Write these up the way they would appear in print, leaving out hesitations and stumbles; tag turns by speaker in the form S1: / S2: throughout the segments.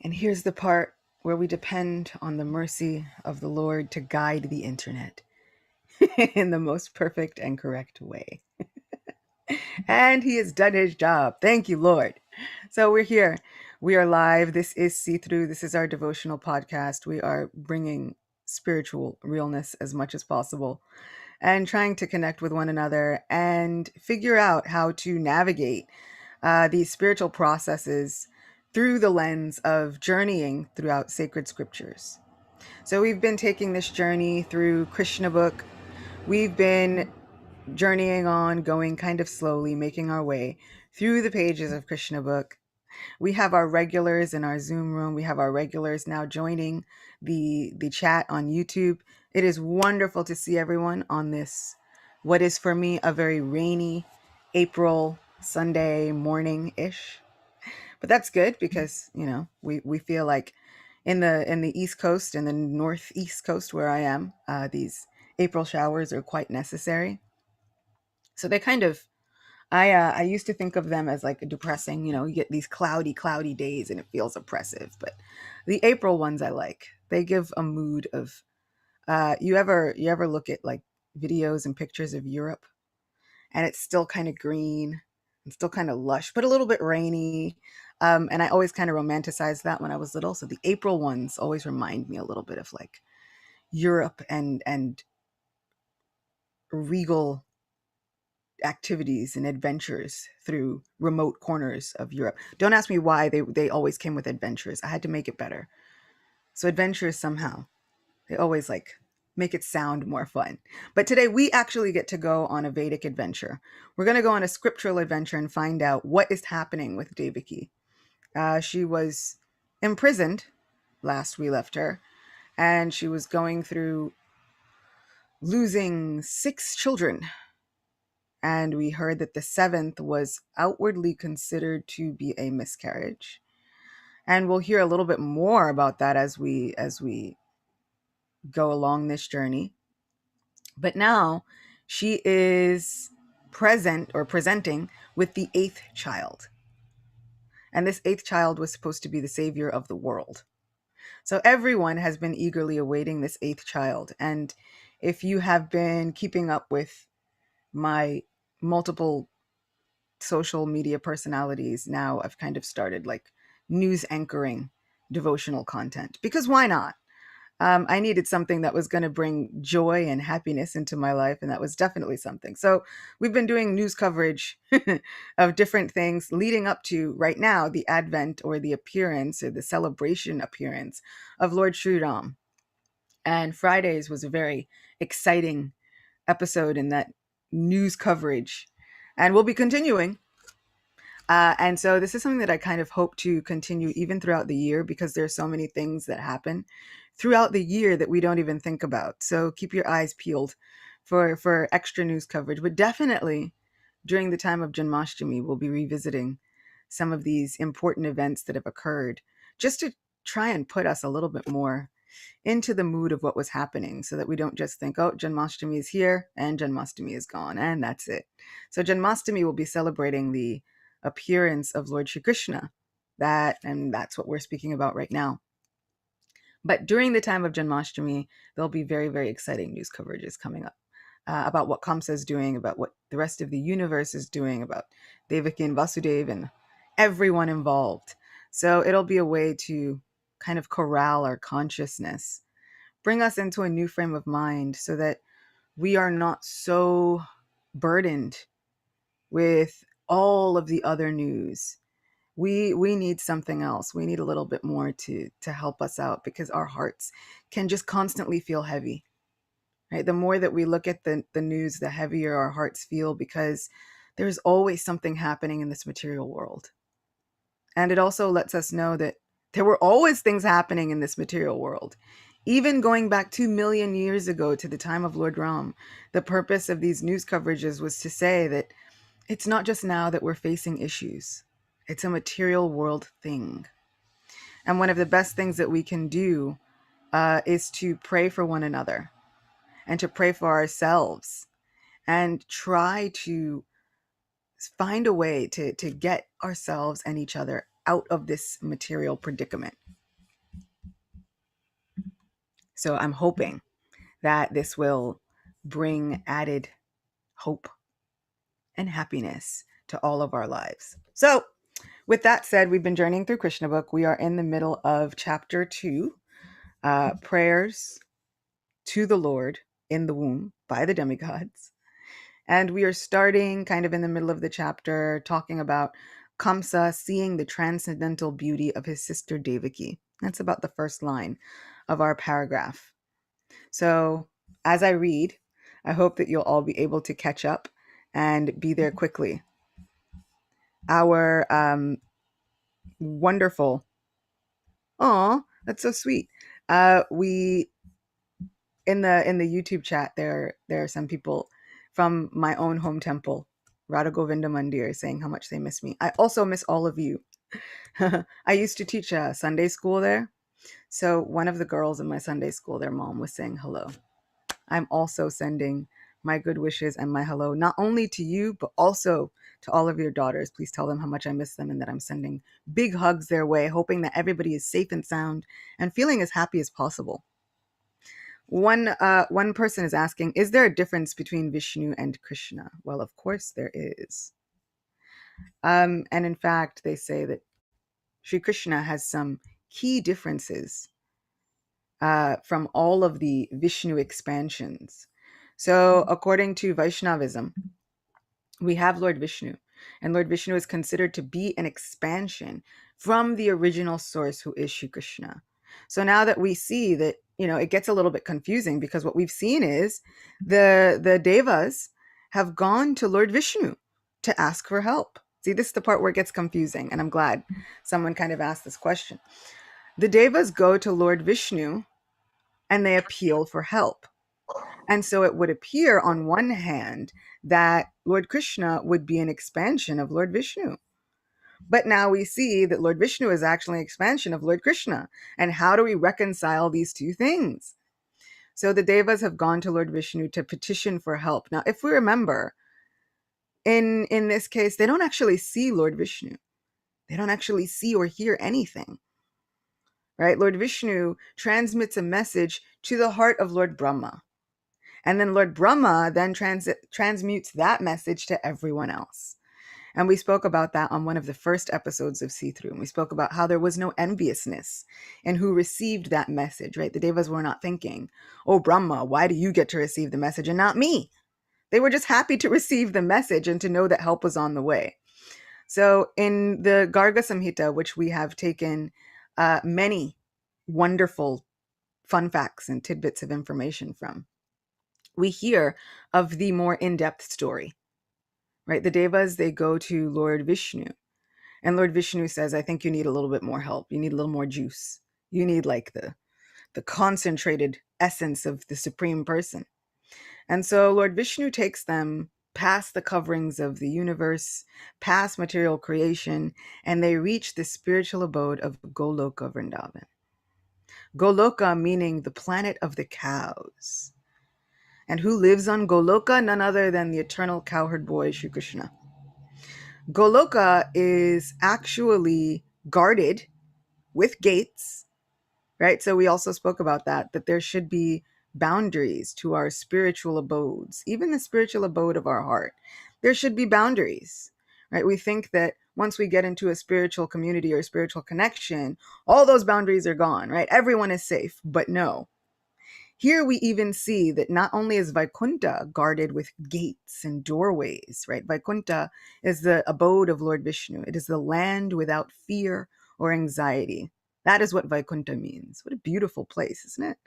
S1: And here's the part where we depend on the mercy of the Lord to guide the internet in the most perfect and correct way. And he has done his job. Thank you, Lord. So we're here. We are live. This is See Through. This is our devotional podcast. We are bringing spiritual realness as much as possible and trying to connect with one another and figure out how to navigate these spiritual processes through the lens of journeying throughout sacred scriptures. So we've been taking this journey through Krishna book. We've been journeying on, going kind of slowly, making our way through the pages of Krishna book. We have our regulars in our Zoom room. We have our regulars now joining the chat on YouTube. It is wonderful to see everyone on this, what is for me a very rainy April Sunday morning-ish. But that's good because, we feel like in the East Coast and the Northeast Coast where I am, these April showers are quite necessary. So they kind of, I used to think of them as like depressing, you get these cloudy days and it feels oppressive. But the April ones I like. They give a mood of, you ever look at like videos and pictures of Europe and it's still kind of green and still kind of lush, but a little bit rainy. And I always kind of romanticized that when I was little. So the April ones always remind me a little bit of like Europe and regal activities and adventures through remote corners of Europe. Don't ask me why they always came with adventures. I had to make it better. So adventures somehow, they always like make it sound more fun. But today we actually get to go on a Vedic adventure. We're going to go on a scriptural adventure and find out what is happening with Devaki. She was imprisoned last we left her, and she was going through losing 6 children. And we heard that the 7th was outwardly considered to be a miscarriage. And we'll hear a little bit more about that as we go along this journey. But now she is presenting with the 8th child. And this 8th child was supposed to be the savior of the world. So everyone has been eagerly awaiting this 8th child. And if you have been keeping up with my multiple social media personalities, now I've kind of started like news anchoring devotional content, because why not? I needed something that was going to bring joy and happiness into my life, and that was definitely something. So we've been doing news coverage of different things leading up to right now the advent or the appearance or the celebration appearance of Lord Sri Ram. And Fridays was a very exciting episode in that news coverage, and we'll be continuing. And so this is something that I kind of hope to continue even throughout the year, because there's so many things that happen throughout the year that we don't even think about. So keep your eyes peeled for extra news coverage. But definitely during the time of Janmashtami, we'll be revisiting some of these important events that have occurred, just to try and put us a little bit more into the mood of what was happening, so that we don't just think, oh, Janmashtami is here and Janmashtami is gone, and that's it. So Janmashtami will be celebrating the appearance of Lord Shri Krishna. And that's what we're speaking about right now. But during the time of Janmashtami, there'll be very, very exciting news coverages coming up about what Kamsa is doing, about what the rest of the universe is doing, about Devaki and Vasudev and everyone involved. So it'll be a way to kind of corral our consciousness, bring us into a new frame of mind, so that we are not so burdened with all of the other news. We need something else. We need a little bit more to help us out, because our hearts can just constantly feel heavy. Right? The more that we look at the news, the heavier our hearts feel, because there's always something happening in this material world. And it also lets us know that there were always things happening in this material world. Even going back 2 million years ago to the time of Lord Ram, the purpose of these news coverages was to say that it's not just now that we're facing issues. It's a material world thing. And one of the best things that we can do is to pray for one another and to pray for ourselves, and try to find a way to get ourselves and each other out of this material predicament. So I'm hoping that this will bring added hope and happiness to all of our lives. So with that said, we've been journeying through Krishna book. We are in the middle of chapter 2, prayers to the Lord in the womb by the demigods. And we are starting kind of in the middle of the chapter talking about Kamsa seeing the transcendental beauty of his sister Devaki. That's about the first line of our paragraph. So as I read, I hope that you'll all be able to catch up and be there quickly. Our wonderful, oh, that's so sweet. We in the YouTube chat there are some people from my own home temple, Radha Govinda Mandir, saying how much they miss me. I also miss all of you. I used to teach a Sunday school there. So one of the girls in my Sunday school, their mom was saying hello. I'm also sending my good wishes and my hello, not only to you, but also to all of your daughters. Please tell them how much I miss them and that I'm sending big hugs their way, hoping that everybody is safe and sound and feeling as happy as possible. One person is asking, is there a difference between Vishnu and Krishna? Well, of course there is. And in fact, they say that Sri Krishna has some key differences from all of the Vishnu expansions. So according to Vaishnavism, we have Lord Vishnu, and Lord Vishnu is considered to be an expansion from the original source, who is Sri Krishna. So now that we see that, it gets a little bit confusing, because what we've seen is the devas have gone to Lord Vishnu to ask for help. See, this is the part where it gets confusing, and I'm glad someone kind of asked this question. The devas go to Lord Vishnu and they appeal for help. And so it would appear on one hand that Lord Krishna would be an expansion of Lord Vishnu. But now we see that Lord Vishnu is actually an expansion of Lord Krishna. And how do we reconcile these two things? So the devas have gone to Lord Vishnu to petition for help. Now, if we remember, in this case, they don't actually see Lord Vishnu. They don't actually see or hear anything. Right? Lord Vishnu transmits a message to the heart of Lord Brahma. And then Lord Brahma then transmutes that message to everyone else. And we spoke about that on one of the first episodes of See Through. And we spoke about how there was no enviousness in who received that message, right? The devas were not thinking, oh, Brahma, why do you get to receive the message and not me? They were just happy to receive the message and to know that help was on the way. So in the Garga Samhita, which we have taken many wonderful fun facts and tidbits of information from, we hear of the more in-depth story, right? The devas, they go to Lord Vishnu, and Lord Vishnu says, I think you need a little bit more help. You need a little more juice. You need like the concentrated essence of the Supreme Person. And so Lord Vishnu takes them past the coverings of the universe, past material creation, and they reach the spiritual abode of Goloka Vrindavan. Goloka meaning the planet of the cows. And who lives on Goloka? None other than the eternal cowherd boy, Sri Krishna. Goloka is actually guarded with gates, right? So we also spoke about that there should be boundaries to our spiritual abodes, even the spiritual abode of our heart. There should be boundaries, right? We think that once we get into a spiritual community or a spiritual connection, all those boundaries are gone, right? Everyone is safe, but no. Here we even see that not only is Vaikuntha guarded with gates and doorways, right? Vaikuntha is the abode of Lord Vishnu. It is the land without fear or anxiety. That is what Vaikuntha means. What a beautiful place, isn't it?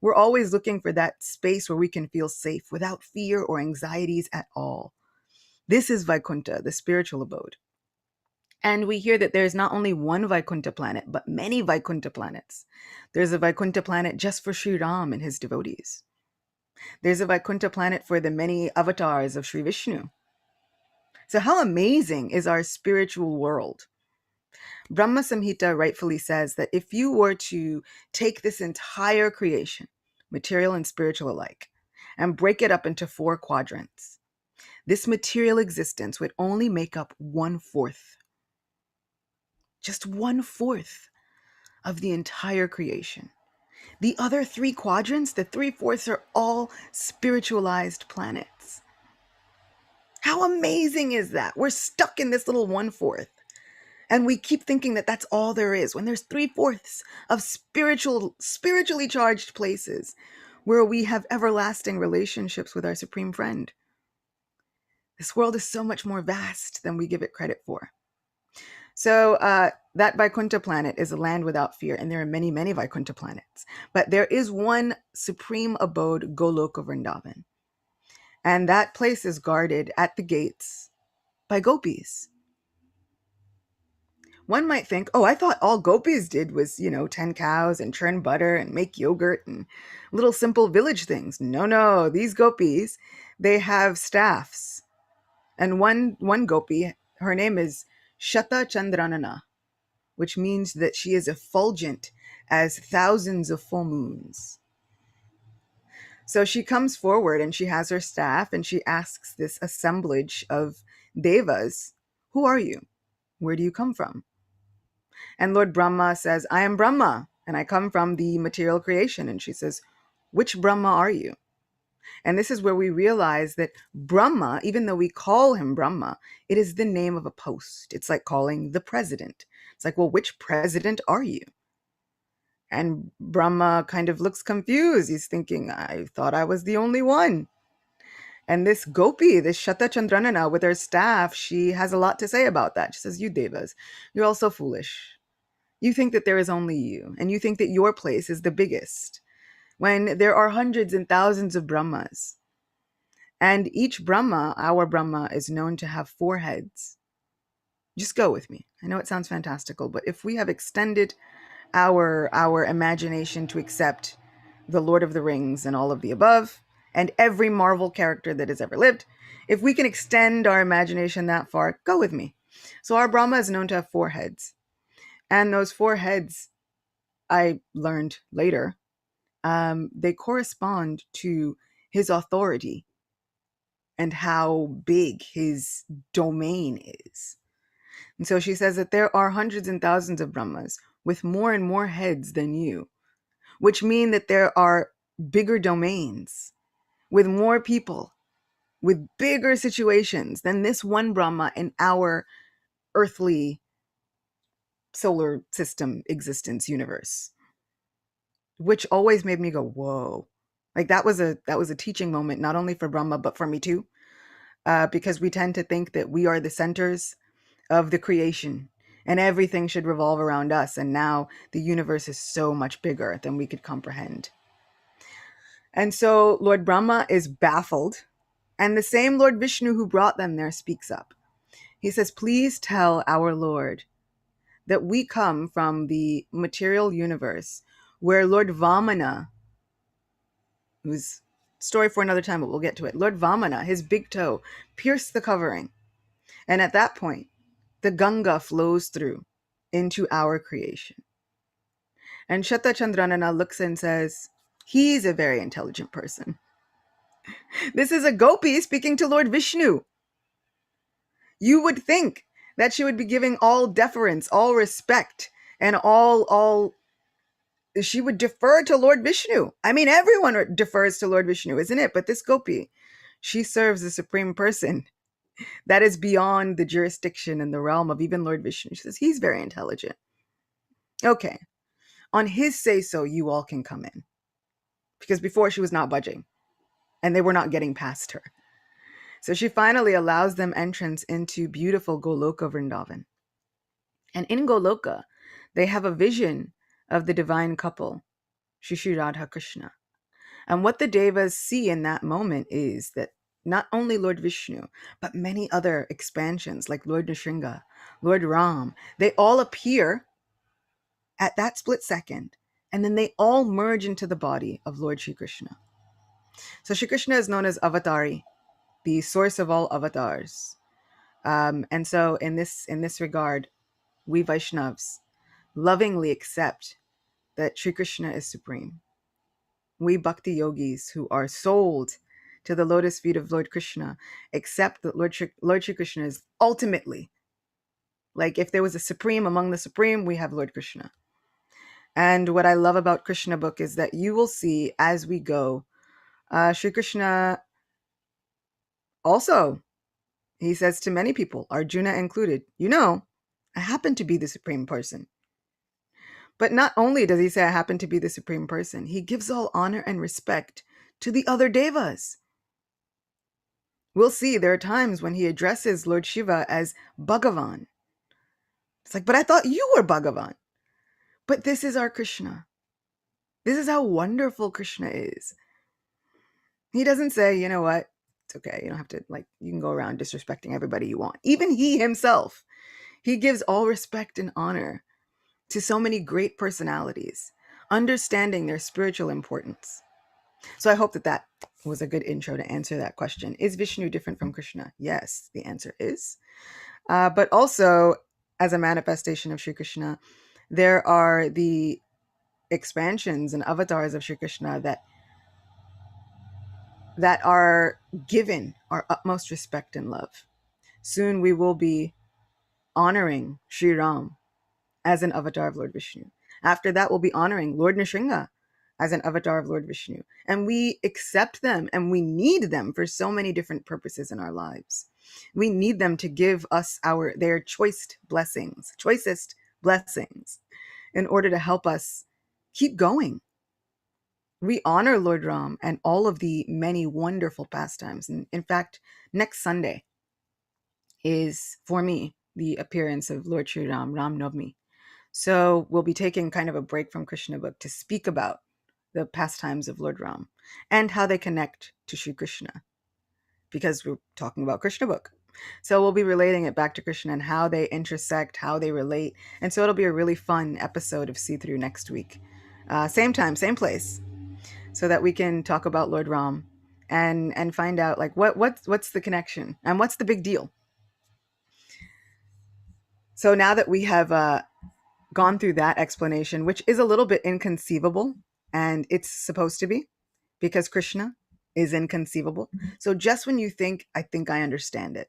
S1: We're always looking for that space where we can feel safe without fear or anxieties at all. This is Vaikuntha, the spiritual abode. And we hear that there's not only one Vaikuntha planet, but many Vaikuntha planets. There's a Vaikuntha planet just for Sri Ram and his devotees. There's a Vaikuntha planet for the many avatars of Sri Vishnu. So how amazing is our spiritual world? Brahma Samhita rightfully says that if you were to take this entire creation, material and spiritual alike, and break it up into 4 quadrants, this material existence would only make up 1/4. just 1/4 of the entire creation. The other 3 quadrants, the 3/4, are all spiritualized planets. How amazing is that? We're stuck in this little 1/4. And we keep thinking that that's all there is, when there's 3/4 of spiritually charged places where we have everlasting relationships with our supreme friend. This world is so much more vast than we give it credit for. So that Vaikuntha planet is a land without fear, and there are many, many Vaikuntha planets. But there is one supreme abode, Goloka Vrindavan. And that place is guarded at the gates by gopis. One might think, oh, I thought all gopis did was, 10 cows and churn butter and make yogurt and little simple village things. No, these gopis, they have staffs. And one gopi, her name is Shata Chandranana, which means that she is effulgent as thousands of full moons. So she comes forward and she has her staff and she asks this assemblage of devas, who are you? Where do you come from? And Lord Brahma says, I am Brahma, and I come from the material creation. And she says, which Brahma are you? And this is where we realize that Brahma, even though we call him Brahma, it is the name of a post. It's like calling the president. It's like, well, which president are you? And Brahma kind of looks confused. He's thinking, I thought I was the only one. And this gopi, this Shata Chandranana with her staff, she has a lot to say about that. She says, you devas, you're all so foolish. You think that there is only you, and you think that your place is the biggest, when there are hundreds and thousands of Brahmas. And each Brahma, our Brahma, is known to have 4 heads. Just go with me. I know it sounds fantastical, but if we have extended our imagination to accept the Lord of the Rings and all of the above, and every Marvel character that has ever lived, if we can extend our imagination that far, go with me. So our Brahma is known to have 4 heads. And those 4 heads, I learned later, they correspond to his authority and how big his domain is. And so she says that there are hundreds and thousands of Brahmas with more and more heads than you, which mean that there are bigger domains with more people, with bigger situations than this one Brahma in our earthly solar system existence universe, which always made me go, whoa. Like that was a teaching moment, not only for Brahma, but for me too, because we tend to think that we are the centers of the creation and everything should revolve around us. And now the universe is so much bigger than we could comprehend. And so Lord Brahma is baffled. And the same Lord Vishnu who brought them there speaks up. He says, please tell our Lord that we come from the material universe where Lord Vamana, who's story for another time, but we'll get to it. Lord Vamana, his big toe, pierced the covering. And at that point, the Ganga flows through into our creation. And Shata Chandranana looks and says, he's a very intelligent person. This is a gopi speaking to Lord Vishnu. You would think that she would be giving all deference, all respect, and all she would defer to Lord Vishnu. I mean, everyone defers to Lord Vishnu, isn't it? But this gopi, she serves the supreme person that is beyond the jurisdiction and the realm of even Lord Vishnu. She says, he's very intelligent. Okay. On his say-so, you all can come in. Because before she was not budging. And they were not getting past her. So she finally allows them entrance into beautiful Goloka Vrindavan. And in Goloka, they have a vision of the divine couple, Shri Radha Krishna. And what the Devas see in that moment is that not only Lord Vishnu, but many other expansions like Lord Nrsimha, Lord Ram, they all appear at that split second, and then they all merge into the body of Lord Shri Krishna. So Shri Krishna is known as Avatari, the source of all avatars. And so in this regard, we Vaishnavas lovingly accept that Shri Krishna is supreme. We bhakti yogis who are sold to the lotus feet of Lord Krishna accept that Lord Shri Krishna is ultimately Like if there was a supreme among the supreme, we have Lord Krishna. And what I love about Krishna book is that you will see as we go, Sri Krishna also, he says to many people, Arjuna included, I happen to be the supreme person. But not only does he say I happen to be the supreme person, he gives all honor and respect to the other devas. We'll see there are times when he addresses Lord Shiva as Bhagavan. It's like, but I thought you were Bhagavan. But this is our Krishna. This is how wonderful Krishna is. He doesn't say, you know what, it's okay. You don't have to, you can go around disrespecting everybody you want. Even he himself, he gives all respect and honor to so many great personalities, understanding their spiritual importance. So I hope that was a good intro to answer that question. Is Vishnu different from Krishna? Yes, the answer is. But also, as a manifestation of Sri Krishna, there are the expansions and avatars of Sri Krishna that are given our utmost respect and love. Soon we will be honoring Sri Ram as an avatar of Lord Vishnu. After that, we'll be honoring Lord Nrsimha as an avatar of Lord Vishnu. And we accept them and we need them for so many different purposes in our lives. We need them to give us their choicest blessings in order to help us keep going. We honor Lord Ram and all of the many wonderful pastimes. And in fact, next Sunday is, for me, the appearance of Lord Sri Ram, Ram Navami. So we'll be taking kind of a break from Krishna book to speak about the pastimes of Lord Ram and how they connect to Sri Krishna, because we're talking about Krishna book. So we'll be relating it back to Krishna and how they intersect, how they relate. And so it'll be a really fun episode of See Through next week. Same time, same place, so that we can talk about Lord Ram and find out what's the connection and what's the big deal. So now that we have gone through that explanation, which is a little bit inconceivable, and it's supposed to be, because Krishna is inconceivable. So just when you think, I think I understand it,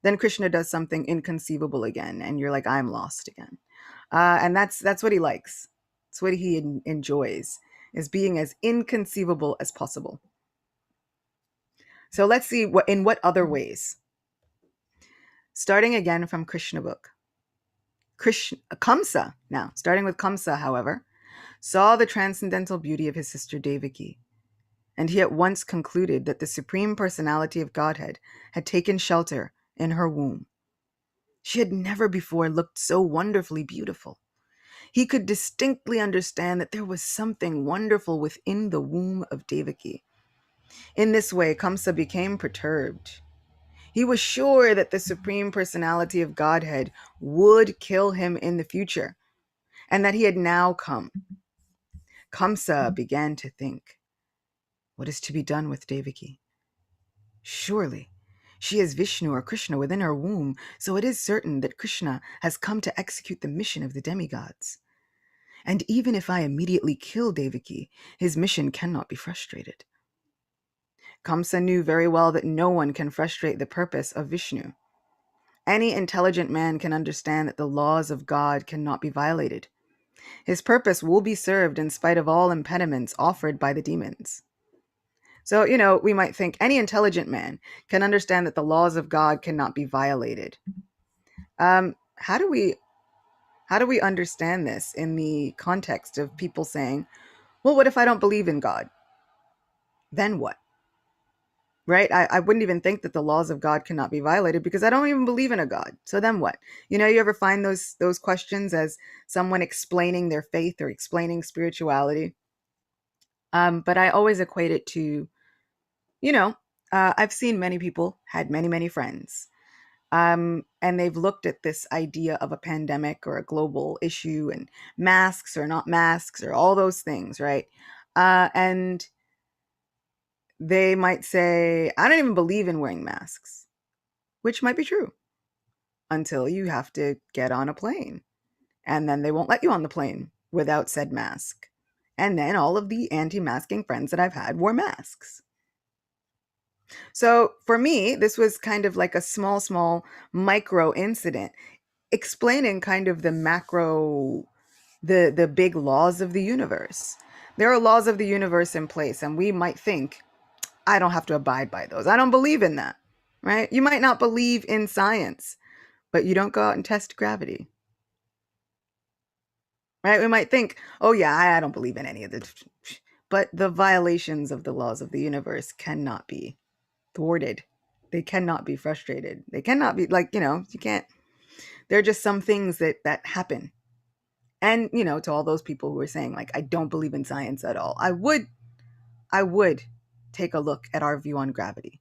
S1: then Krishna does something inconceivable again, and you're like, I'm lost again. And that's what he likes. It's what he enjoys, is being as inconceivable as possible. So let's see in what other ways. Starting again from Krishna book. Kamsa, now, starting with Kamsa, however, saw the transcendental beauty of his sister Devaki, and he at once concluded that the Supreme Personality of Godhead had taken shelter in her womb. She had never before looked so wonderfully beautiful. He could distinctly understand that there was something wonderful within the womb of Devaki. In this way, Kamsa became perturbed. He was sure that the Supreme Personality of Godhead would kill him in the future, and that he had now come. Kamsa began to think, what is to be done with Devaki? Surely she has Vishnu or Krishna within her womb, so it is certain that Krishna has come to execute the mission of the demigods. And even if I immediately kill Devaki, his mission cannot be frustrated. Kamsa knew very well that no one can frustrate the purpose of Vishnu. Any intelligent man can understand that the laws of God cannot be violated. His purpose will be served in spite of all impediments offered by the demons. So, we might think any intelligent man can understand that the laws of God cannot be violated. How do we understand this in the context of people saying, well, what if I don't believe in God? Then what? Right? I wouldn't even think that the laws of God cannot be violated because I don't even believe in a God. So then what? You ever find those questions as someone explaining their faith or explaining spirituality? But I always equate it to, I've seen many people, had many, many friends, and they've looked at this idea of a pandemic or a global issue and masks or not masks or all those things, right? And they might say, I don't even believe in wearing masks, which might be true until you have to get on a plane. And then they won't let you on the plane without said mask. And then all of the anti-masking friends that I've had wore masks. So for me, this was kind of like a small micro incident. explaining kind of the macro, the big laws of the universe. There are laws of the universe in place, and we might think, I don't have to abide by those. I don't believe in that, right? You might not believe in science, but you don't go out and test gravity, right? We might think, oh yeah, I don't believe in any of the, but the violations of the laws of the universe cannot be thwarted. They cannot be frustrated. They cannot be like, you can't, there are just some things that happen. And, to all those people who are saying like, I don't believe in science at all, I would take a look at our view on gravity.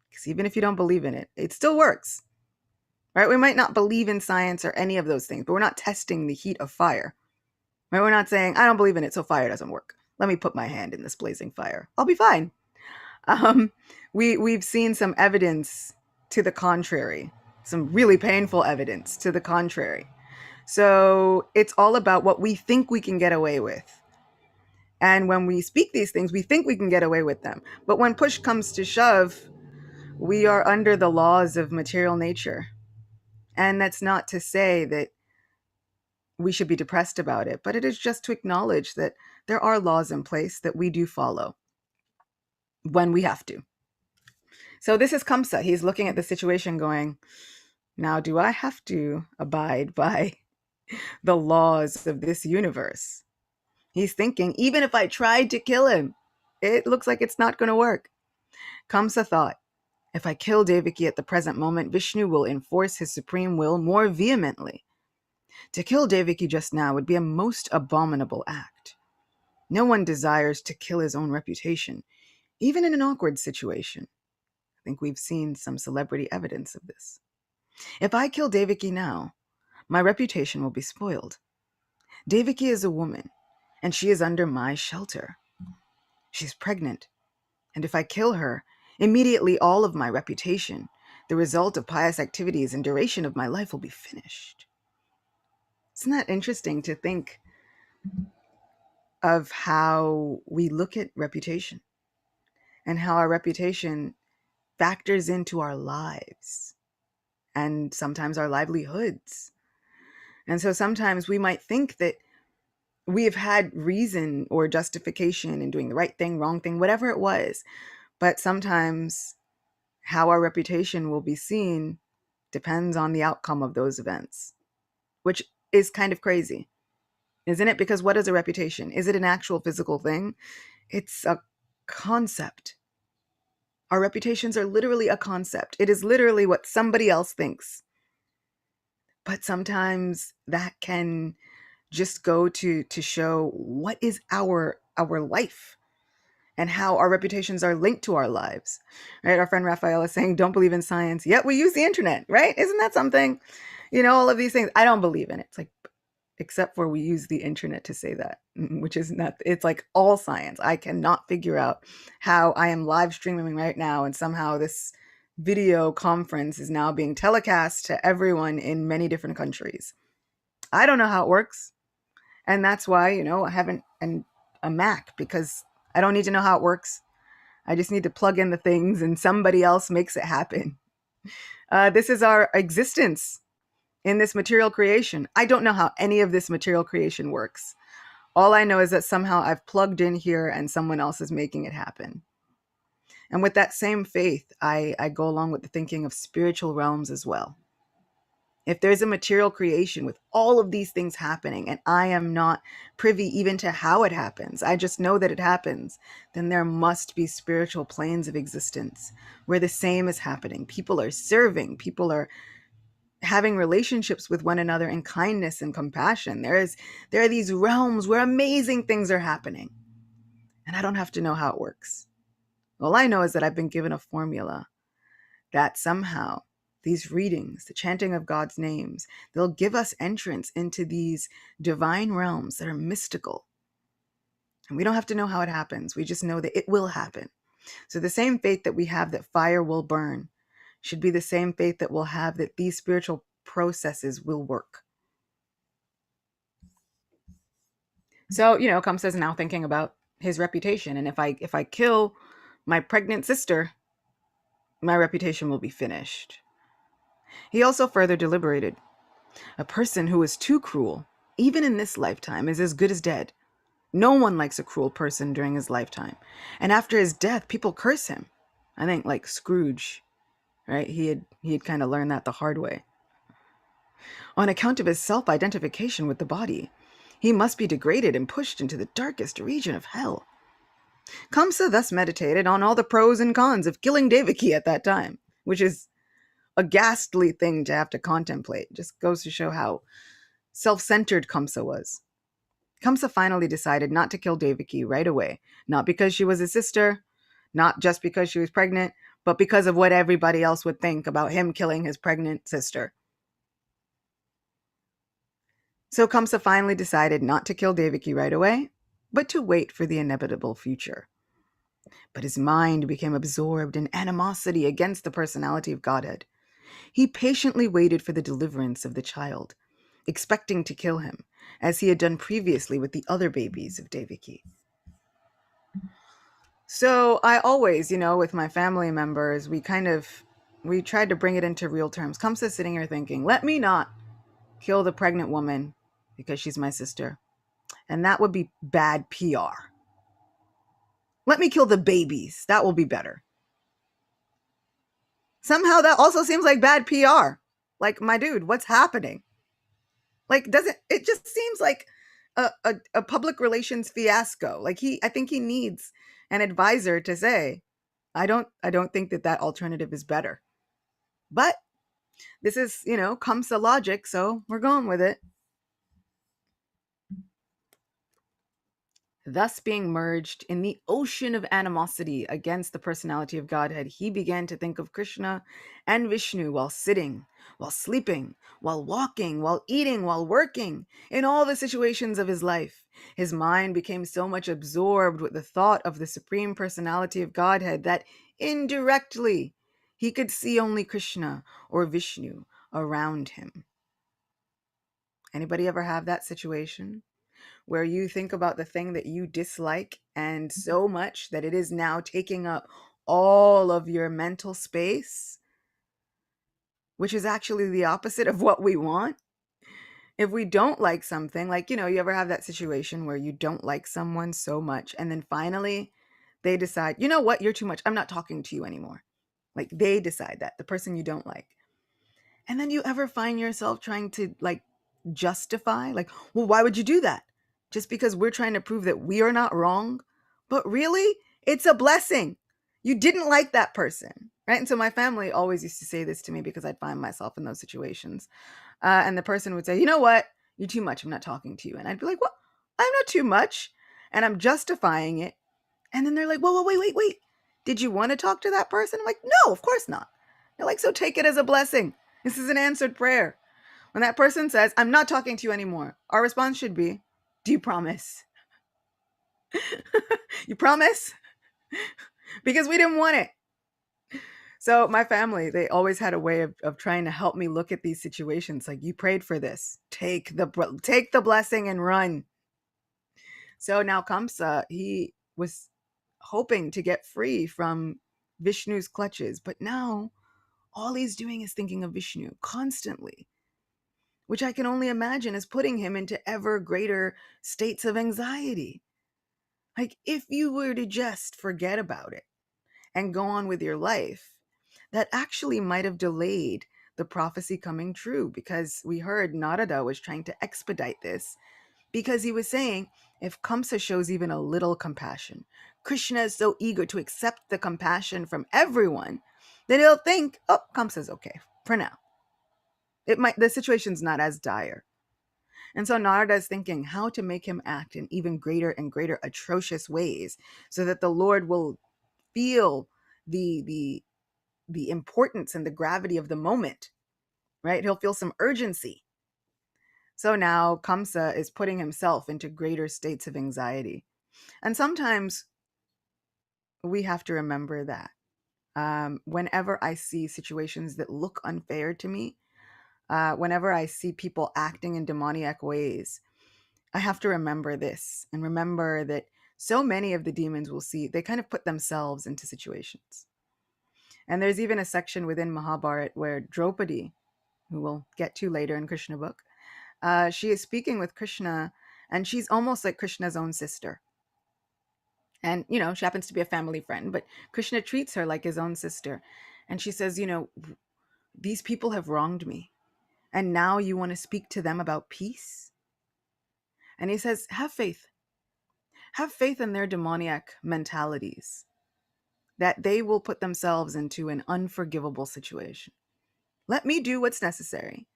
S1: Because even if you don't believe in it, it still works, right? We might not believe in science or any of those things, but we're not testing the heat of fire, right? We're not saying, I don't believe in it, so fire doesn't work. Let me put my hand in this blazing fire. I'll be fine. We've seen some evidence to the contrary, some really painful evidence to the contrary. So it's all about what we think we can get away with. And when we speak these things, we think we can get away with them. But when push comes to shove, we are under the laws of material nature. And that's not to say that we should be depressed about it, but it is just to acknowledge that there are laws in place that we do follow when we have to. So this is Kamsa. He's looking at the situation going, now do I have to abide by the laws of this universe? He's thinking, even if I tried to kill him, it looks like it's not going to work. Kamsa thought, if I kill Devaki at the present moment, Vishnu will enforce his supreme will more vehemently. To kill Devaki just now would be a most abominable act. No one desires to kill his own reputation, even in an awkward situation. I think we've seen some celebrity evidence of this. If I kill Devaki now, my reputation will be spoiled. Devaki is a woman, and she is under my shelter. She's pregnant, and if I kill her, immediately all of my reputation, the result of pious activities and duration of my life will be finished. Isn't that interesting to think of how we look at reputation and how our reputation factors into our lives and sometimes our livelihoods? And so sometimes we might think that we have had reason or justification in doing the right thing, wrong thing, whatever it was. But sometimes how our reputation will be seen depends on the outcome of those events, which is kind of crazy, isn't it? Because what is a reputation? Is it an actual physical thing? It's a concept. Our reputations are literally a concept. It is literally what somebody else thinks. But sometimes that can just go to show what is our life and how our reputations are linked to our lives, right? Our friend Raphael is saying, don't believe in science, yet we use the internet, right? Isn't that something? All of these things, I don't believe in it. It's like, except for we use the internet to say that, which is not, it's like all science. I cannot figure out how I am live streaming right now and somehow this video conference is now being telecast to everyone in many different countries. I don't know how it works. And that's why, I haven't a Mac, because I don't need to know how it works. I just need to plug in the things and somebody else makes it happen. This is our existence in this material creation. I don't know how any of this material creation works. All I know is that somehow I've plugged in here and someone else is making it happen. And with that same faith, I go along with the thinking of spiritual realms as well. If there's a material creation with all of these things happening and I am not privy even to how it happens, I just know that it happens, then there must be spiritual planes of existence where the same is happening. People are serving, people are having relationships with one another in kindness and compassion. There are these realms where amazing things are happening. And I don't have to know how it works. All I know is that I've been given a formula that somehow these readings, the chanting of God's names, they'll give us entrance into these divine realms that are mystical. And we don't have to know how it happens. We just know that it will happen. So the same faith that we have that fire will burn should be the same faith that we'll have that these spiritual processes will work. So, Kamsa is now thinking about his reputation. And if I kill my pregnant sister, my reputation will be finished. He also further deliberated. A person who is too cruel, even in this lifetime, is as good as dead. No one likes a cruel person during his lifetime. And after his death, people curse him. I think like Scrooge, right? He had kind of learned that the hard way. On account of his self-identification with the body, he must be degraded and pushed into the darkest region of hell. Kamsa thus meditated on all the pros and cons of killing Devaki at that time, which is a ghastly thing to have to contemplate. Just goes to show how self-centered Kamsa was. Kamsa finally decided not to kill Devaki right away, not because she was his sister, not just because she was pregnant, but because of what everybody else would think about him killing his pregnant sister. So Kamsa finally decided not to kill Devaki right away, but to wait for the inevitable future. But his mind became absorbed in animosity against the personality of Godhead. He patiently waited for the deliverance of the child, expecting to kill him, as he had done previously with the other babies of Devaki. So I always, with my family members, we tried to bring it into real terms. Kamsa sitting here thinking, let me not kill the pregnant woman because she's my sister. And that would be bad PR. Let me kill the babies. That will be better. Somehow that also seems like bad PR. Like, my dude, what's happening? Like, it just seems like a public relations fiasco. Like I think he needs an advisor to say, I don't think that alternative is better. But this is, Kamsa logic, so we're going with it. Thus being merged in the ocean of animosity against the personality of Godhead, he began to think of Krishna and Vishnu while sitting, while sleeping, while walking, while eating, while working, in all the situations of his life. His mind became so much absorbed with the thought of the Supreme Personality of Godhead that indirectly he could see only Krishna or Vishnu around him. Anybody ever have that situation? Where you think about the thing that you dislike and so much that it is now taking up all of your mental space, which is actually the opposite of what we want. If we don't like something, like, you ever have that situation where you don't like someone so much and then finally they decide, you know what, you're too much. I'm not talking to you anymore. Like they decide that, the person you don't like. And then you ever find yourself trying to justify, well, why would you do that? Just because we're trying to prove that we are not wrong? But really, it's a blessing. You didn't like that person, right? And so my family always used to say this to me because I'd find myself in those situations. And the person would say, you know what? You're too much. I'm not talking to you. And I'd be like, well, I'm not too much. And I'm justifying it. And then they're like, whoa, wait. Did you want to talk to that person? I'm like, no, of course not. They're like, so take it as a blessing. This is an answered prayer. When that person says, I'm not talking to you anymore, our response should be, do you promise? You promise? Because we didn't want it. So my family, they always had a way of trying to help me look at these situations. Like, you prayed for this. Take the blessing and run. So now Kamsa, he was hoping to get free from Vishnu's clutches. But now all he's doing is thinking of Vishnu constantly, which I can only imagine is putting him into ever greater states of anxiety. Like, if you were to just forget about it and go on with your life, that actually might have delayed the prophecy coming true, because we heard Narada was trying to expedite this, because he was saying, if Kamsa shows even a little compassion, Krishna is so eager to accept the compassion from everyone, that he'll think, oh, Kamsa's okay for now. The situation's not as dire. And so Narada is thinking how to make him act in even greater and greater atrocious ways, so that the Lord will feel the importance and the gravity of the moment, right? He'll feel some urgency. So now Kamsa is putting himself into greater states of anxiety. And sometimes we have to remember that. Whenever I see situations that look unfair to me, whenever I see people acting in demoniac ways, I have to remember this, and remember that so many of the demons they kind of put themselves into situations. And there's even a section within Mahabharata where Draupadi, who we'll get to later in Krishna book, she is speaking with Krishna, and she's almost like Krishna's own sister. And, she happens to be a family friend, but Krishna treats her like his own sister. And she says, these people have wronged me. And now you want to speak to them about peace? And he says, have faith. Have faith in their demoniac mentalities, that they will put themselves into an unforgivable situation. Let me do what's necessary.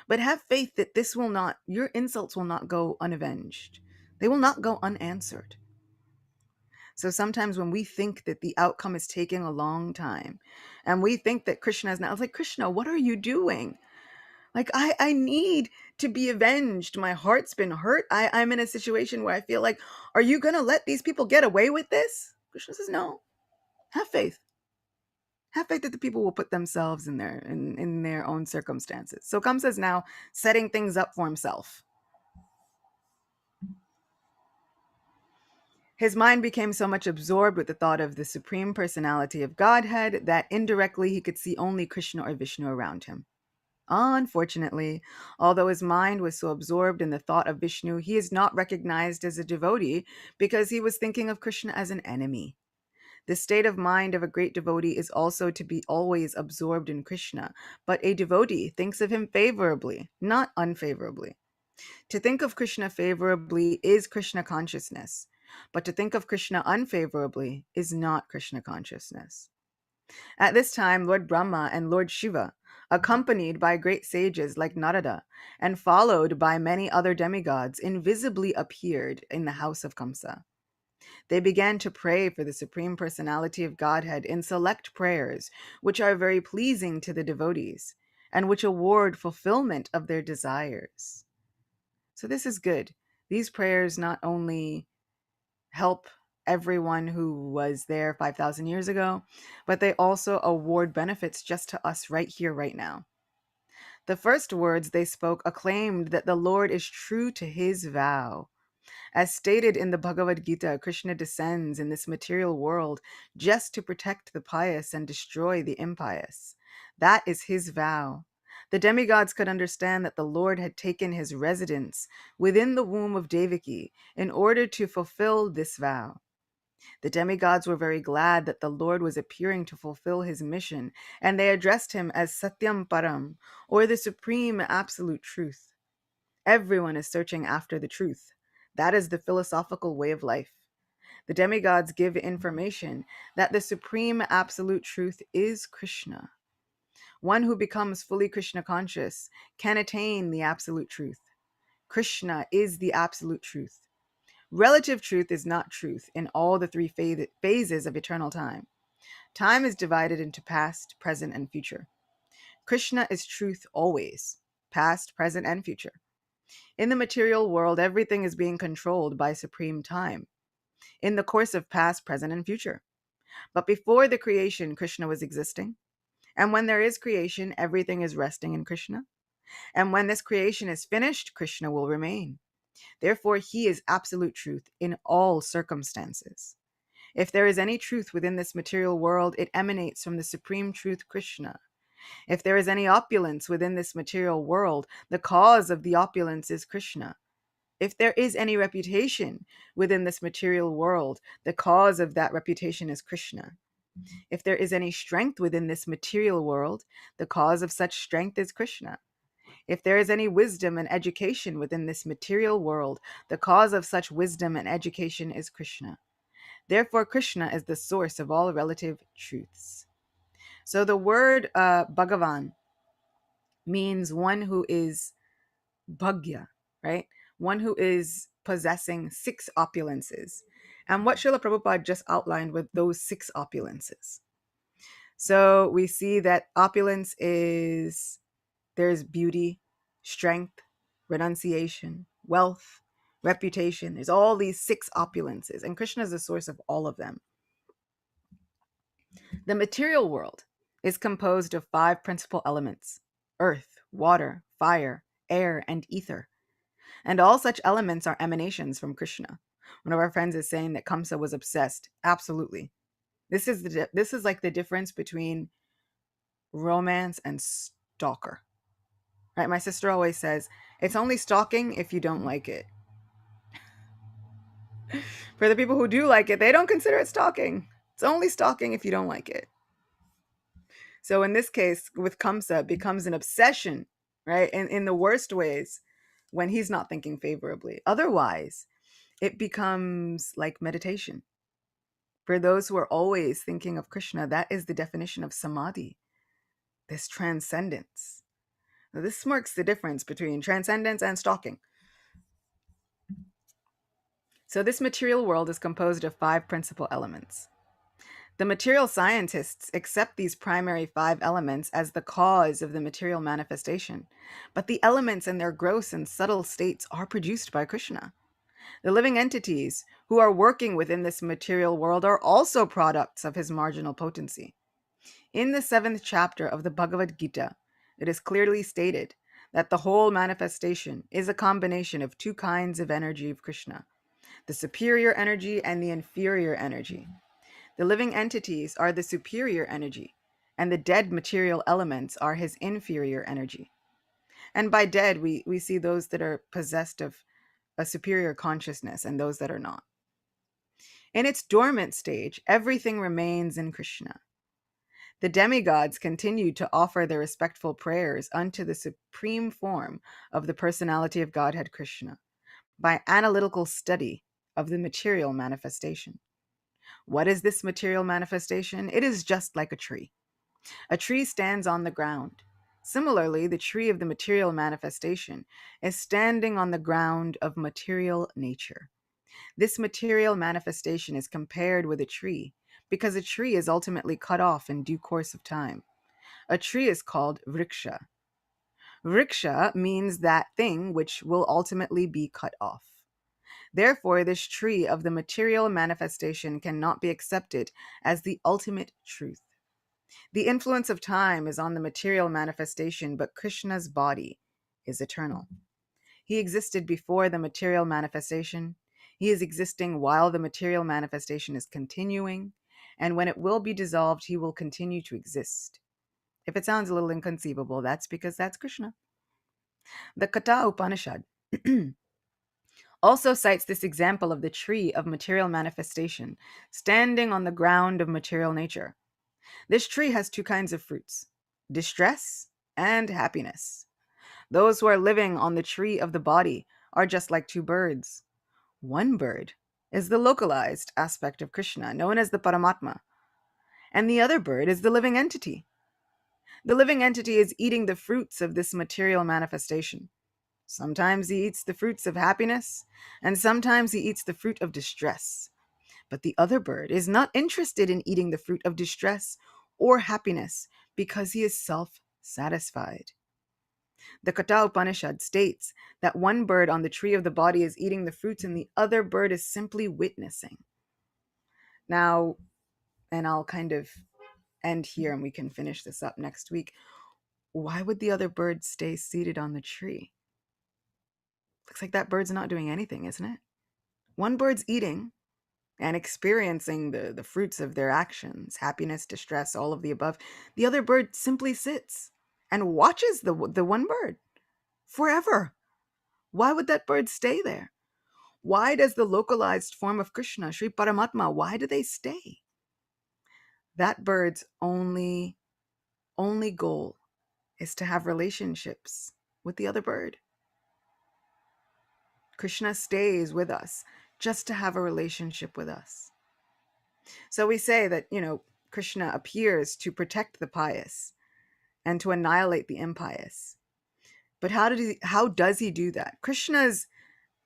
S1: But have faith that your insults will not go unavenged. They will not go unanswered. So sometimes when we think that the outcome is taking a long time, and we think that Krishna is now, I was like, Krishna, what are you doing? Like, I need to be avenged. My heart's been hurt. I'm in a situation where I feel like, are you going to let these people get away with this? Krishna says, no. Have faith. Have faith that the people will put themselves in their own circumstances. So Kamsa is now setting things up for himself. His mind became so much absorbed with the thought of the Supreme Personality of Godhead that indirectly he could see only Krishna or Vishnu around him. Unfortunately, although his mind was so absorbed in the thought of Vishnu, he is not recognized as a devotee because he was thinking of Krishna as an enemy. The state of mind of a great devotee is also to be always absorbed in Krishna, but a devotee thinks of him favorably, not unfavorably. To think of Krishna favorably is Krishna consciousness, but to think of Krishna unfavorably is not Krishna consciousness. At this time, Lord Brahma and Lord Shiva, accompanied by great sages like Narada and followed by many other demigods, invisibly appeared in the house of Kamsa. They began to pray for the Supreme Personality of Godhead in select prayers, which are very pleasing to the devotees and which award fulfillment of their desires. So this is good. These prayers not only help everyone who was there 5,000 years ago, but they also award benefits just to us right here, right now. The first words they spoke acclaimed that the Lord is true to his vow. As stated in the Bhagavad Gita, Krishna descends in this material world just to protect the pious and destroy the impious. That is his vow. The demigods could understand that the Lord had taken his residence within the womb of Devaki in order to fulfill this vow. The demigods were very glad that the Lord was appearing to fulfill his mission, and they addressed him as Satyam Param, or the supreme absolute truth. Everyone is searching after the truth. That is the philosophical way of life. The demigods give information that the supreme absolute truth is Krishna. One who becomes fully Krishna conscious can attain the absolute truth. Krishna is the absolute truth. Relative truth is not truth in all the three phases of eternal time. Time is divided into past, present, and future. Krishna is truth always, past, present, and future. In the material world, everything is being controlled by supreme time in the course of past, present, and future. But before the creation, Krishna was existing. And when there is creation, everything is resting in Krishna. And when this creation is finished, Krishna will remain. Therefore, he is absolute truth in all circumstances. If there is any truth within this material world, it emanates from the supreme truth, Krishna. If there is any opulence within this material world, the cause of the opulence is Krishna. If there is any reputation within this material world, the cause of that reputation is Krishna. If there is any strength within this material world, the cause of such strength is Krishna. If there is any wisdom and education within this material world, the cause of such wisdom and education is Krishna. Therefore, Krishna is the source of all relative truths. So the word Bhagavan means one who is bhagya, right? One who is possessing 6 opulences. And what Srila Prabhupada just outlined with those 6 opulences. So we see that opulence is, there's beauty, strength, renunciation, wealth, reputation. There's all these 6 opulences, and Krishna is the source of all of them. The material world is composed of 5 principal elements: earth, water, fire, air, and ether. And all such elements are emanations from Krishna. One of our friends is saying that Kamsa was obsessed. Absolutely. This is like the difference between romance and stalker. right? My sister always says, it's only stalking if you don't like it. For the people who do like it, they don't consider it stalking. It's only stalking if you don't like it. So in this case, with Kamsa, it becomes an obsession, right? In the worst ways, when he's not thinking favorably. Otherwise, it becomes like meditation. For those who are always thinking of Krishna, that is the definition of samadhi, this transcendence. Now, this marks the difference between transcendence and stalking. So this material world is composed of 5 principal elements. The material scientists accept these primary 5 elements as the cause of the material manifestation, but the elements in their gross and subtle states are produced by Krishna. The living entities who are working within this material world are also products of his marginal potency. In the 7th chapter of the Bhagavad Gita, it is clearly stated that the whole manifestation is a combination of 2 kinds of energy of Krishna, the superior energy and the inferior energy. The living entities are the superior energy, and the dead material elements are his inferior energy. And by dead, we see those that are possessed of a superior consciousness and those that are not. In its dormant stage, everything remains in Krishna. The demigods continue to offer their respectful prayers unto the supreme form of the personality of Godhead Krishna by analytical study of the material manifestation. What is this material manifestation? It is just like a tree. A tree stands on the ground. Similarly, the tree of the material manifestation is standing on the ground of material nature. This material manifestation is compared with a tree because a tree is ultimately cut off in due course of time. A tree is called vriksha. Vriksha means that thing which will ultimately be cut off. Therefore, this tree of the material manifestation cannot be accepted as the ultimate truth. The influence of time is on the material manifestation, but Krishna's body is eternal. He existed before the material manifestation. He is existing while the material manifestation is continuing, and when it will be dissolved, he will continue to exist. If it sounds a little inconceivable, that's because that's Krishna. The Katha Upanishad also cites this example of the tree of material manifestation standing on the ground of material nature. This tree has 2 kinds of fruits, distress and happiness. Those who are living on the tree of the body are just like 2 birds. One bird is the localized aspect of Krishna, known as the Paramatma, and the other bird is the living entity. The living entity is eating the fruits of this material manifestation. Sometimes he eats the fruits of happiness, and sometimes he eats the fruit of distress. But the other bird is not interested in eating the fruit of distress or happiness because he is self-satisfied. The Katha Upanishad states that one bird on the tree of the body is eating the fruits and the other bird is simply witnessing. Now, and I'll kind of end here and we can finish this up next week. Why would the other bird stay seated on the tree? Looks like that bird's not doing anything, isn't it? One bird's eating and experiencing the fruits of their actions, happiness, distress, all of the above. The other bird simply sits and watches the one bird forever. Why would that bird stay there? Why does the localized form of Krishna, Sri Paramatma, why do they stay? That bird's only goal is to have relationships with the other bird. Krishna stays with us just to have a relationship with us. So we say that, Krishna appears to protect the pious and to annihilate the impious. But how does he do that? Krishna's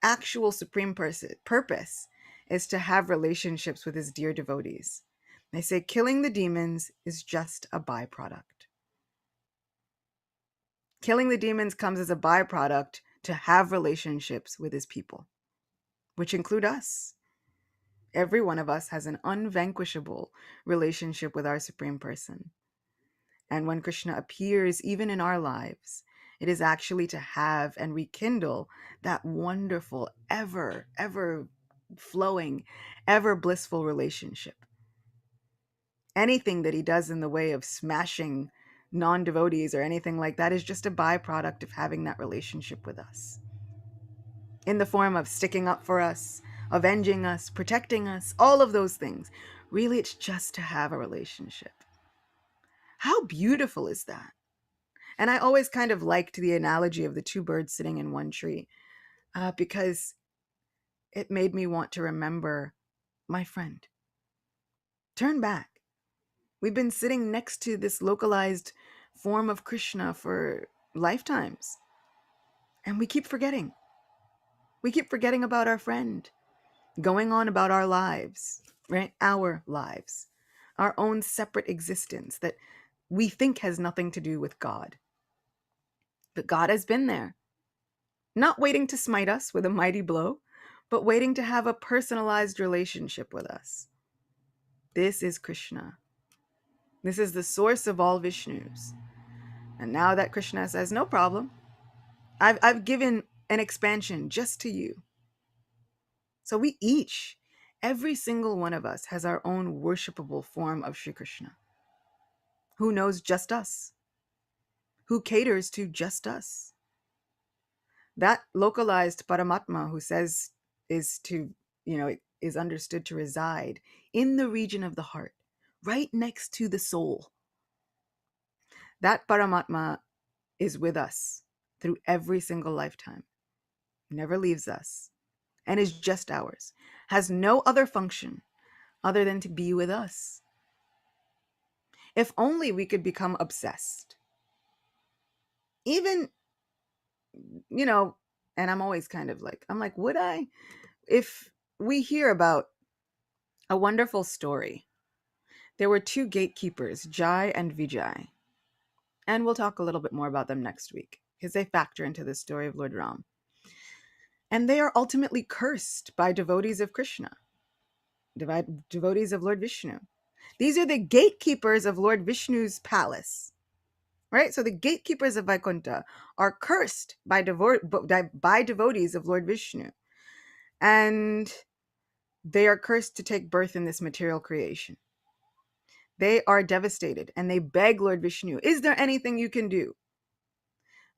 S1: actual supreme purpose is to have relationships with his dear devotees. They say killing the demons is just a byproduct. Killing the demons comes as a byproduct to have relationships with his people, which include us. Every one of us has an unvanquishable relationship with our Supreme Person. And when Krishna appears even in our lives, it is actually to have and rekindle that wonderful, ever flowing, ever blissful relationship. Anything that he does in the way of smashing non-devotees or anything like that is just a byproduct of having that relationship with us, in the form of sticking up for us, avenging us, protecting us, all of those things. Really, it's just to have a relationship. How beautiful is that? And I always kind of liked the analogy of the two birds sitting in one tree, because it made me want to remember my friend. Turn back. We've been sitting next to this localized form of Krishna for lifetimes, and we keep forgetting. We keep forgetting about our friend, going on about our lives, right? Our lives, our own separate existence that we think has nothing to do with God. But God has been there, not waiting to smite us with a mighty blow, but waiting to have a personalized relationship with us. This is Krishna. This is the source of all Vishnus. And now that Krishna says, no problem, I've given an expansion just to you. So we each, every single one of us has our own worshipable form of Sri Krishna, who knows just us, who caters to just us. That localized Paramatma who says is to, is understood to reside in the region of the heart, right next to the soul. That Paramatma is with us through every single lifetime, never leaves us, and is just ours, has no other function other than to be with us. If only we could become obsessed. Even, and I'm always kind of like, would I? If we hear about a wonderful story, there were two gatekeepers, Jai and Vijay. And we'll talk a little bit more about them next week, because they factor into the story of Lord Ram. And they are ultimately cursed by devotees of Krishna, devotees of Lord Vishnu. These are the gatekeepers of Lord Vishnu's palace, right? So the gatekeepers of Vaikuntha are cursed by devotees of Lord Vishnu. And they are cursed to take birth in this material creation. They are devastated and they beg Lord Vishnu, is there anything you can do?